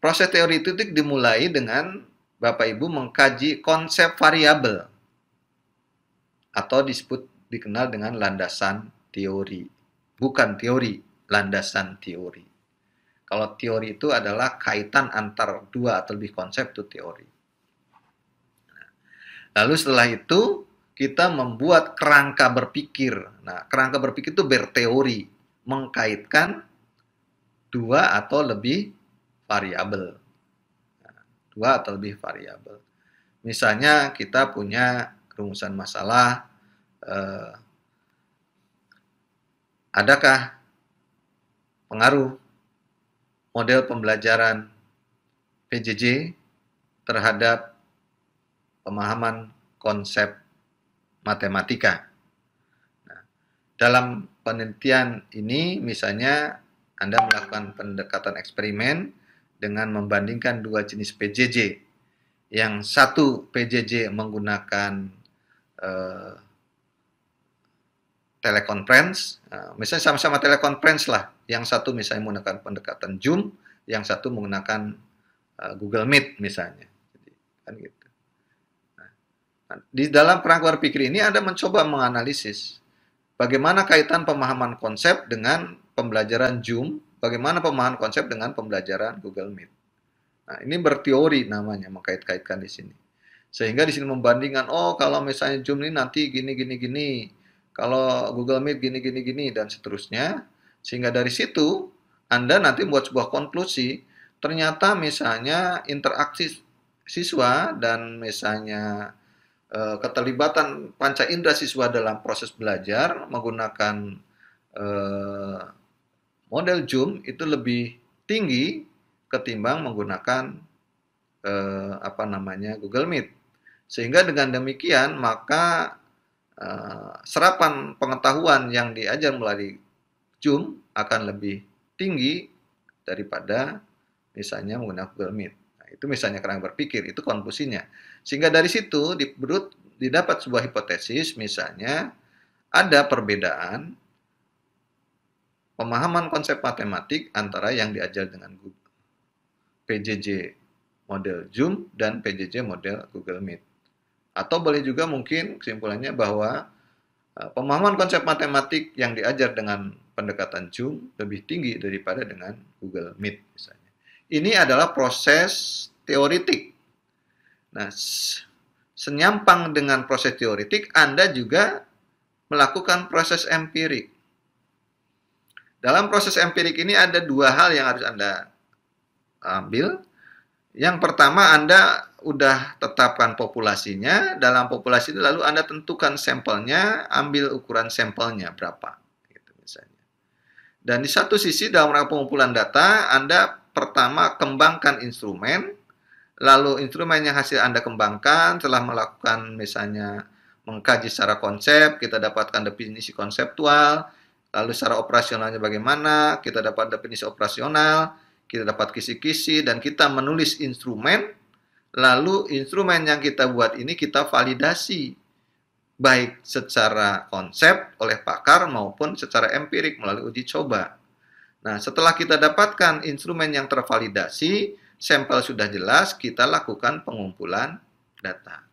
Proses teoritik dimulai dengan Bapak Ibu mengkaji konsep variabel atau dikenal dengan landasan teori. Bukan teori, landasan teori. Kalau teori itu adalah kaitan antar dua atau lebih konsep, itu teori. Lalu setelah itu kita membuat kerangka berpikir. Nah, kerangka berpikir itu berteori, mengkaitkan dua atau lebih variabel. Dua atau lebih variabel. Misalnya kita punya rumusan masalah, adakah pengaruh model pembelajaran PJJ terhadap pemahaman konsep matematika? Nah, dalam penelitian ini misalnya Anda melakukan pendekatan eksperimen dengan membandingkan dua jenis PJJ. Yang satu PJJ menggunakan teleconference, misalnya sama-sama teleconference lah. Yang satu misalnya menggunakan pendekatan Zoom, yang satu menggunakan Google Meet misalnya. Jadi, kan gitu. Nah, di dalam kerangka berpikir ini Anda mencoba menganalisis bagaimana kaitan pemahaman konsep dengan pembelajaran Zoom, bagaimana pemahaman konsep dengan pembelajaran Google Meet. Nah, ini berteori namanya, mengkait-kaitkan di sini. Sehingga di sini membandingkan, oh kalau misalnya Zoom ini nanti gini, kalau Google Meet gini, dan seterusnya. Sehingga dari situ, Anda nanti membuat sebuah konklusi, ternyata misalnya interaksi siswa dan misalnya keterlibatan panca indera siswa dalam proses belajar menggunakan model Zoom itu lebih tinggi ketimbang menggunakan Google Meet. Sehingga dengan demikian maka serapan pengetahuan yang diajar melalui Zoom akan lebih tinggi daripada misalnya menggunakan Google Meet. Nah, itu misalnya kerangka berpikir, itu konklusinya. Sehingga dari situ didapat sebuah hipotesis, misalnya ada perbedaan pemahaman konsep matematik antara yang diajar dengan PJJ model Zoom dan PJJ model Google Meet. Atau boleh juga mungkin kesimpulannya bahwa pemahaman konsep matematik yang diajar dengan pendekatan Zoom lebih tinggi daripada dengan Google Meet misalnya. Ini adalah proses teoritik. Nah, senyampang dengan proses teoritik, Anda juga melakukan proses empirik. Dalam proses empirik ini ada dua hal yang harus Anda ambil. Yang pertama, Anda udah tetapkan populasinya. Dalam populasi itu lalu Anda tentukan sampelnya, ambil ukuran sampelnya berapa. Gitu misalnya. Dan di satu sisi dalam rangka pengumpulan data, Anda pertama kembangkan instrumen, lalu instrumen yang hasil Anda kembangkan setelah melakukan misalnya mengkaji secara konsep, kita dapatkan definisi konseptual, lalu secara operasionalnya bagaimana, kita dapat definisi operasional, kita dapat kisi-kisi, dan kita menulis instrumen, lalu instrumen yang kita buat ini kita validasi, baik secara konsep oleh pakar maupun secara empirik melalui uji coba. Nah, setelah kita dapatkan instrumen yang tervalidasi, sampel sudah jelas, kita lakukan pengumpulan data.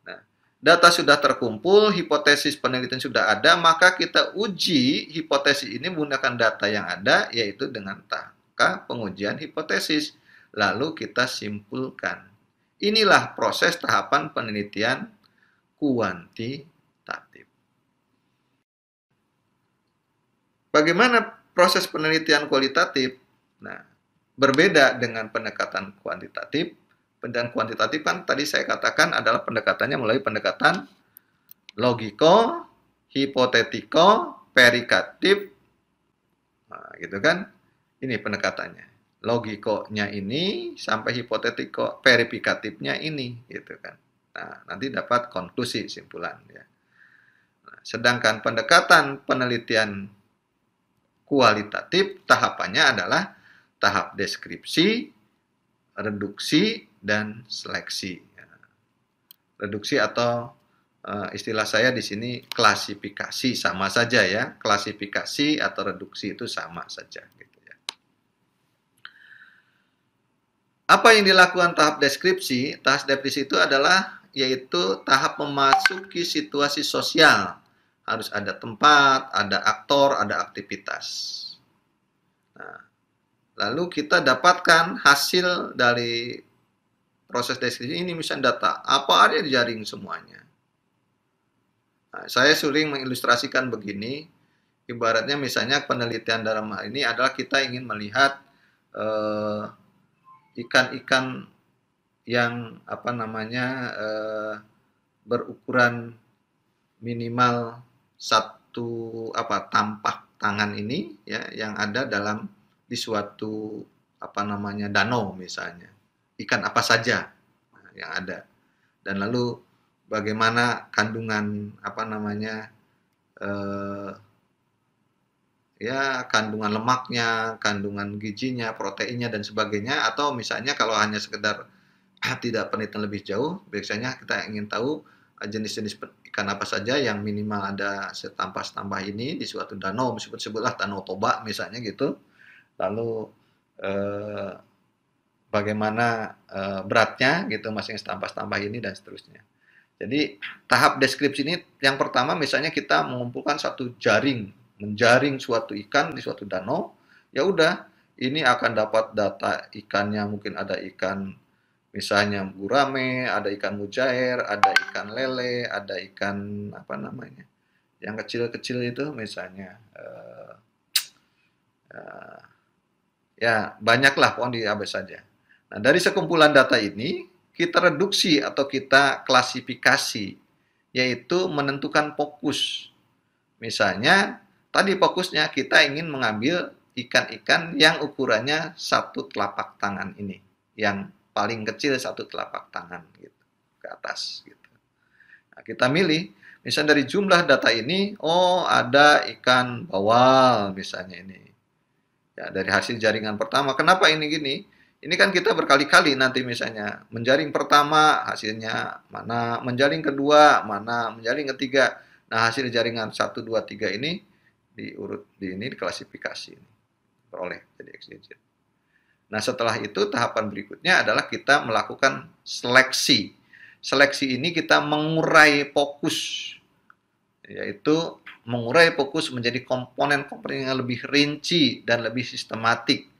Nah, data sudah terkumpul, hipotesis penelitian sudah ada, maka kita uji hipotesis ini menggunakan data yang ada, yaitu dengan tahap pengujian hipotesis. Lalu kita simpulkan. Inilah proses tahapan penelitian kuantitatif. Bagaimana proses penelitian kualitatif? Nah, berbeda dengan pendekatan kuantitatif. Pendekatan kuantitatif kan tadi saya katakan adalah pendekatannya melalui pendekatan logiko, hipotetiko, perikatif. Nah, gitu kan? Ini pendekatannya. Logikonya ini sampai hipotetiko, verifikatifnya ini, gitu kan. Nah, nanti dapat konklusi, simpulan ya. Nah, sedangkan pendekatan penelitian kualitatif tahapannya adalah tahap deskripsi, reduksi, dan seleksi. Reduksi atau istilah saya di sini klasifikasi, sama saja ya. Klasifikasi atau reduksi itu sama saja gitu ya. Apa yang dilakukan tahap deskripsi? Tahap deskripsi itu adalah yaitu tahap memasuki situasi sosial. Harus ada tempat, ada aktor, ada aktivitas. Nah, lalu kita dapatkan hasil dari proses deskripsi ini, misalnya data, apa ada di jaring semuanya. Nah, saya sering mengilustrasikan begini, ibaratnya misalnya penelitian dalam hal ini adalah kita ingin melihat ikan-ikan yang berukuran minimal satu tampak tangan ini ya, yang ada di suatu danau misalnya, ikan apa saja yang ada, dan lalu bagaimana kandungan kandungan lemaknya, kandungan gizinya, proteinnya dan sebagainya. Atau misalnya kalau hanya sekedar tidak penelitian lebih jauh, biasanya kita ingin tahu jenis-jenis ikan apa saja yang minimal ada setampah-setampah ini di suatu danau, sebutlah Danau Toba misalnya gitu. Lalu bagaimana beratnya gitu masing setampah-setampah ini dan seterusnya. Jadi tahap deskripsi ini yang pertama misalnya kita mengumpulkan satu jaring, menjaring suatu ikan di suatu danau, ya udah ini akan dapat data ikannya, mungkin ada ikan misalnya gurame, ada ikan mujair, ada ikan lele, ada ikan yang kecil-kecil itu misalnya ya banyaklah pohon di abes saja. Nah, dari sekumpulan data ini kita reduksi atau kita klasifikasi, yaitu menentukan fokus. Misalnya tadi fokusnya kita ingin mengambil ikan-ikan yang ukurannya satu telapak tangan ini, yang paling kecil satu telapak tangan gitu ke atas gitu. Nah, kita milih misalnya dari jumlah data ini, oh ada ikan bawal misalnya ini. Ya, dari hasil jaringan pertama. Kenapa ini gini? Ini kan kita berkali-kali nanti misalnya menjaring pertama hasilnya mana, menjaring kedua mana, menjaring ketiga. Nah, hasil jaringan 1 2 3 ini diurut diklasifikasi peroleh jadi XYZ. Nah, setelah itu tahapan berikutnya adalah kita melakukan seleksi. Seleksi ini kita mengurai fokus, yaitu mengurai fokus menjadi komponen-komponen yang lebih rinci dan lebih sistematik.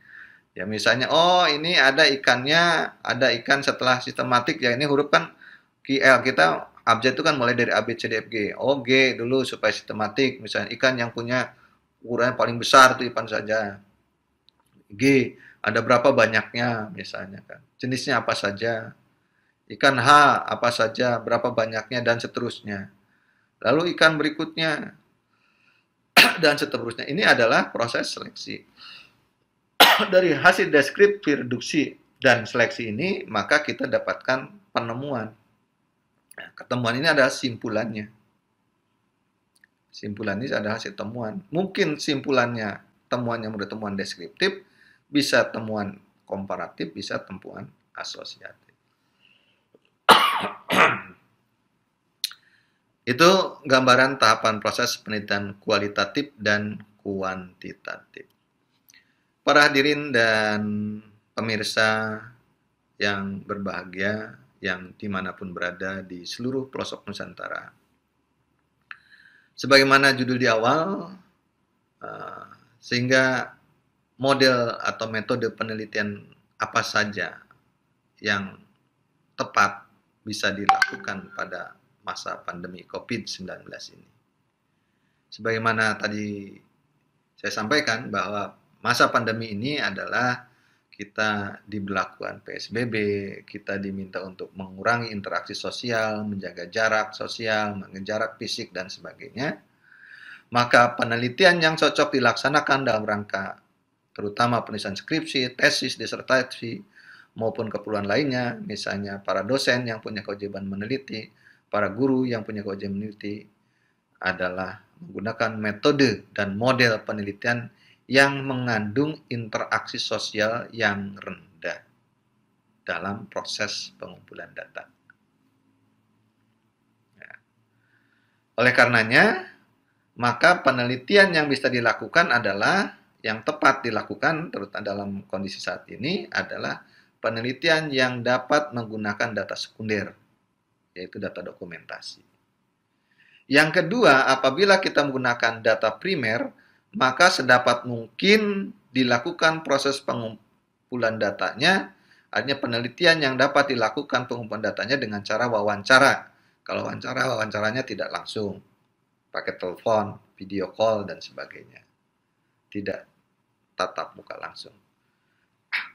Ya misalnya, oh ini ada ikannya, ada ikan setelah sistematik, ya ini huruf kan QL, kita abjad itu kan mulai dari A, B, C, D, F, G. Oh G dulu supaya sistematik, misalnya ikan yang punya ukuran paling besar itu ikan saja. G, ada berapa banyaknya misalnya kan. Jenisnya apa saja. Ikan H, apa saja, berapa banyaknya, dan seterusnya. Lalu ikan berikutnya, dan seterusnya. Ini adalah proses seleksi. Dari hasil deskripsi, reduksi, dan seleksi ini, maka kita dapatkan penemuan. Nah, ketemuan ini adalah simpulannya. Simpulan ini adalah hasil temuan. Mungkin simpulannya, temuannya menurut temuan deskriptif, bisa temuan komparatif, bisa temuan asosiatif. Itu gambaran tahapan proses penelitian kualitatif dan kuantitatif. Para hadirin dan pemirsa yang berbahagia, yang dimanapun berada di seluruh pelosok Nusantara. Sebagaimana judul di awal, sehingga model atau metode penelitian apa saja yang tepat bisa dilakukan pada masa pandemi COVID-19 ini. Sebagaimana tadi saya sampaikan bahwa masa pandemi ini adalah kita diberlakukan PSBB, kita diminta untuk mengurangi interaksi sosial, menjaga jarak sosial, menjaga jarak fisik, dan sebagainya. Maka penelitian yang cocok dilaksanakan dalam rangka terutama penulisan skripsi, tesis, disertasi, maupun keperluan lainnya, misalnya para dosen yang punya kewajiban meneliti, para guru yang punya kewajiban meneliti, adalah menggunakan metode dan model penelitian yang mengandung interaksi sosial yang rendah dalam proses pengumpulan data. Ya. Oleh karenanya, maka penelitian yang bisa dilakukan adalah yang tepat dilakukan terutama dalam kondisi saat ini adalah penelitian yang dapat menggunakan data sekunder, yaitu data dokumentasi. Yang kedua, apabila kita menggunakan data primer, maka sedapat mungkin dilakukan proses pengumpulan datanya, artinya penelitian yang dapat dilakukan pengumpulan datanya dengan cara wawancara. Kalau wawancaranya tidak langsung, pakai telepon, video call, dan sebagainya. Tidak tatap muka langsung.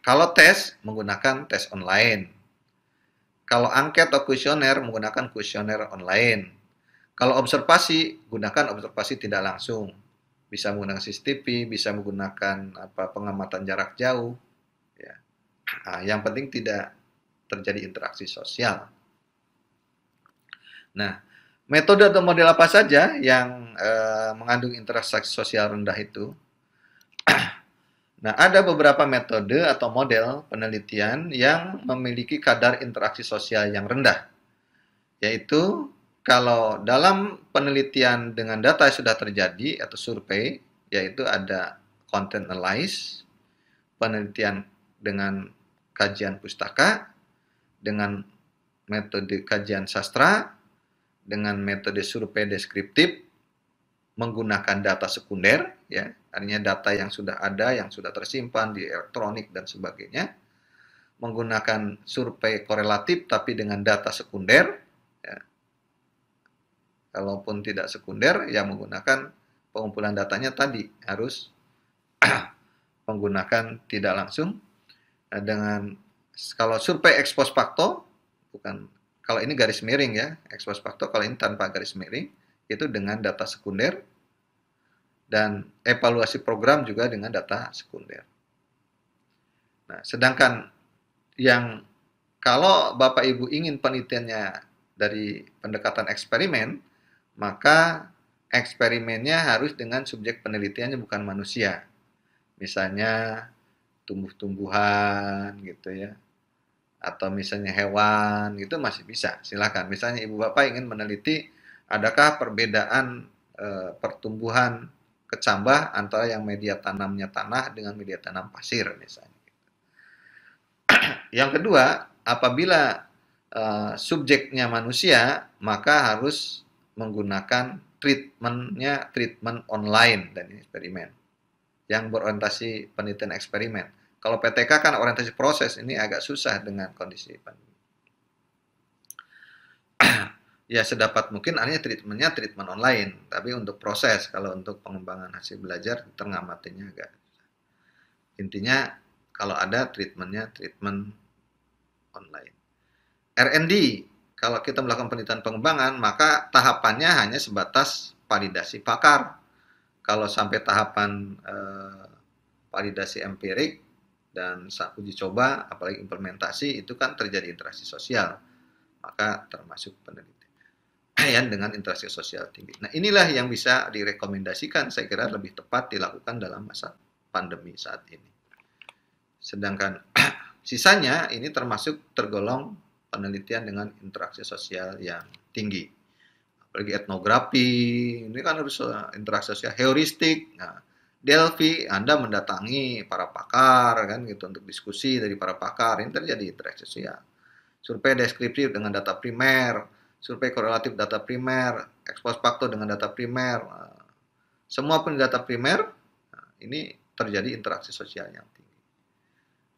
Kalau tes, menggunakan tes online. Kalau angket atau kuesioner, menggunakan kuesioner online. Kalau observasi, gunakan observasi tidak langsung. Bisa menggunakan CCTV, bisa menggunakan pengamatan jarak jauh. Ya. Nah, yang penting tidak terjadi interaksi sosial. Nah, metode atau model apa saja yang mengandung interaksi sosial rendah itu? Nah, ada beberapa metode atau model penelitian yang memiliki kadar interaksi sosial yang rendah. Yaitu, kalau dalam penelitian dengan data yang sudah terjadi atau survei, yaitu ada content analysis, penelitian dengan kajian pustaka, dengan metode kajian sastra, dengan metode survei deskriptif, menggunakan data sekunder, ya, artinya data yang sudah ada, yang sudah tersimpan di elektronik dan sebagainya, menggunakan survei korelatif tapi dengan data sekunder, ya. Kalaupun tidak sekunder, ya menggunakan pengumpulan datanya tadi harus menggunakan tidak langsung. Nah, dengan kalau survei ex post facto, bukan kalau ini garis miring ya, ex post facto, kalau ini tanpa garis miring, itu dengan data sekunder, dan evaluasi program juga dengan data sekunder. Nah, sedangkan yang kalau Bapak Ibu ingin penelitiannya dari pendekatan eksperimen, maka eksperimennya harus dengan subjek penelitiannya bukan manusia. Misalnya tumbuh-tumbuhan gitu ya, atau misalnya hewan, gitu masih bisa, silakan. Misalnya Ibu Bapak ingin meneliti adakah perbedaan pertumbuhan kecambah antara yang media tanamnya tanah dengan media tanam pasir misalnya. Yang kedua, apabila subjeknya manusia, maka harus menggunakan treatment online dan eksperimen yang berorientasi penelitian eksperimen. Kalau PTK kan orientasi proses, ini agak susah dengan kondisi pandemi. Ya sedapat mungkin artinya treatmentnya treatment online, tapi untuk proses, kalau untuk pengembangan hasil belajar tergamatinya agak susah. Intinya kalau ada treatmentnya treatment online. R&D, kalau kita melakukan penelitian pengembangan, maka tahapannya hanya sebatas validasi pakar. Kalau sampai tahapan validasi empirik dan uji coba, apalagi implementasi, itu kan terjadi interaksi sosial, maka termasuk penelitian dengan interaksi sosial tinggi. Nah, inilah yang bisa direkomendasikan, saya kira lebih tepat dilakukan dalam masa pandemi saat ini. Sedangkan sisanya ini termasuk tergolong penelitian dengan interaksi sosial yang tinggi. Apalagi etnografi, ini kan harus interaksi sosial, heuristik. Nah, Delphi, Anda mendatangi para pakar kan gitu untuk diskusi dari para pakar, ini terjadi interaksi sosial. Survei deskriptif dengan data primer, survei korelatif data primer, ex post facto dengan data primer. Semua pun data primer, ini terjadi interaksi sosial yang tinggi.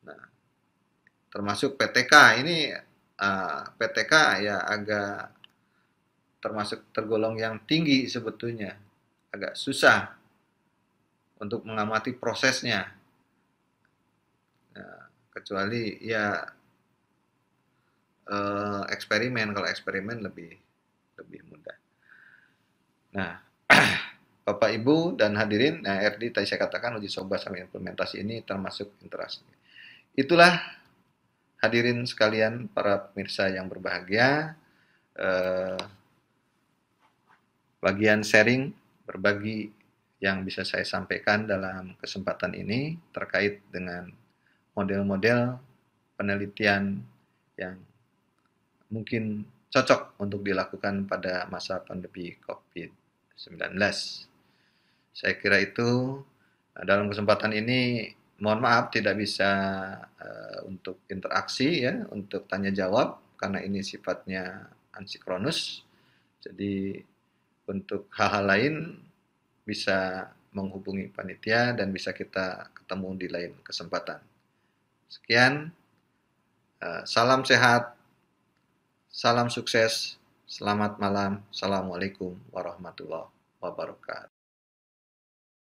Nah, termasuk PTK, ini PTK ya agak termasuk tergolong yang tinggi sebetulnya, agak susah untuk mengamati prosesnya. Nah, kecuali ya eksperimen, kalau eksperimen lebih lebih mudah. Nah, Bapak Ibu dan hadirin, nah RD tadi saya katakan uji coba sampai implementasi ini termasuk interaksi. Itulah hadirin sekalian para pemirsa yang berbahagia, eh, bagian sharing berbagi yang bisa saya sampaikan dalam kesempatan ini terkait dengan model-model penelitian yang mungkin cocok untuk dilakukan pada masa pandemi COVID-19. Saya kira itu dalam kesempatan ini mohon maaf tidak bisa untuk interaksi ya, untuk tanya jawab karena ini sifatnya ansikronus. Jadi untuk hal-hal lain bisa menghubungi panitia dan bisa kita ketemu di lain kesempatan. Sekian, salam sehat, salam sukses, selamat malam, assalamualaikum warahmatullahi wabarakatuh.